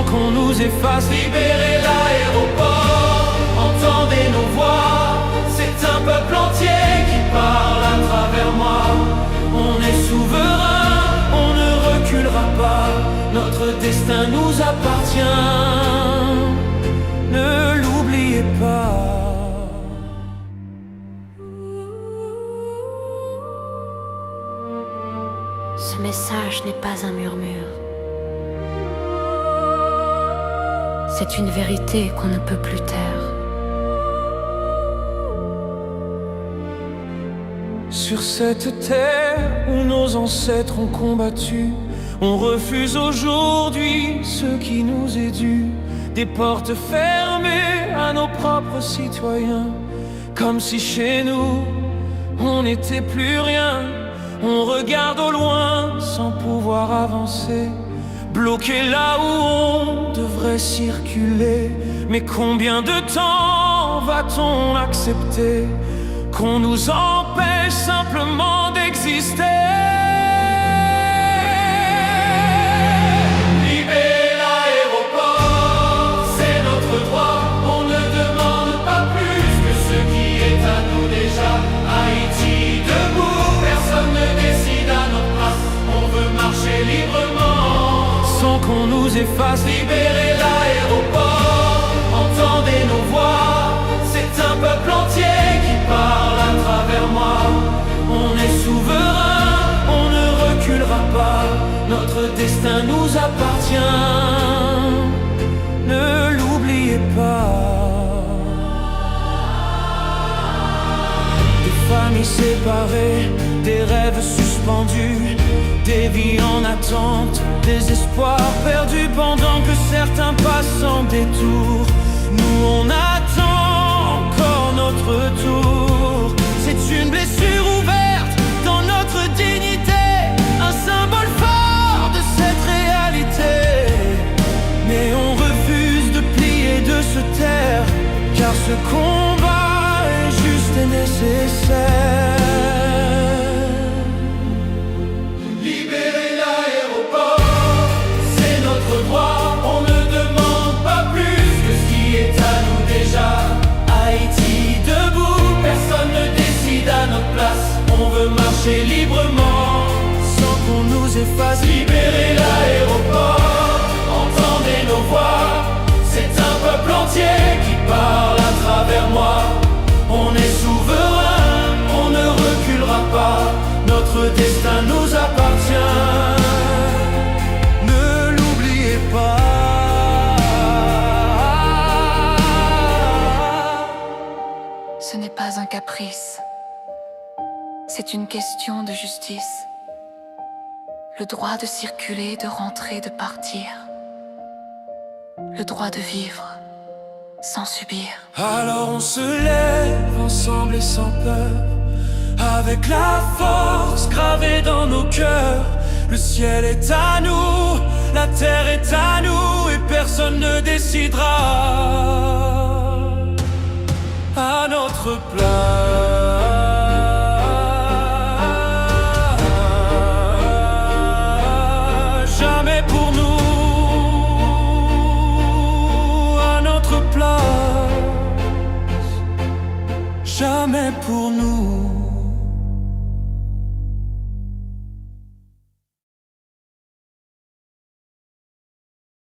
sans qu'on nous efface. Libérez l'aéroport, entendez nos voix, c'est un peuple entier qui parle à travers moi. On est souverain, on ne reculera pas, notre destin nous appartient, ne l'oubliez pas. Ce message n'est pas un murmure. C'est une vérité qu'on ne peut plus taire. Sur cette terre où nos ancêtres ont combattu, on refuse aujourd'hui ce qui nous est dû. Des portes fermées à nos propres citoyens, comme si chez nous on n'était plus rien. On regarde au loin sans pouvoir avancer, bloqué là où on devrait circuler. Mais combien de temps va-t-on accepter qu'on nous empêche simplement d'exister? Libérer l'aéroport, c'est notre droit. On ne demande pas plus que ce qui est à nous déjà. Haïti debout, personne ne décide à notre place. On veut marcher librement, sans qu'on nous efface. Libérer l'aéroport, entendez nos voix, c'est un peuple entier qui parle à travers moi. On est souverain, on ne reculera pas, notre destin nous appartient, ne l'oubliez pas. Des familles séparées, des rêves suspendus, des vies en attente, des espoirs perdus, pendant que certains passent en détour. Nous on attend encore notre tour. C'est une blessure ouverte dans notre dignité, un symbole fort de cette réalité. Mais on refuse de plier, de se taire, car ce combat est juste et nécessaire. Libérer l'aéroport, c'est notre droit. On ne demande pas plus que ce qui est à nous déjà. Haïti debout, personne ne décide à notre place. On veut marcher librement, sans qu'on nous efface. Libérer l'aéroport, entendez nos voix, c'est un peuple entier qui parle à travers moi. On est souverain, on ne reculera pas, notre destin nous appartient, ne l'oubliez pas. Ce n'est pas un caprice, c'est une question de justice. Le droit de circuler, de rentrer, de partir. Le droit de vivre sans subir. Alors on se lève ensemble et sans peur, avec la force gravée dans nos cœurs. Le ciel est à nous, la terre est à nous, et personne ne décidera à notre place. Jamais pour nous, à notre place. Jamais pour nous.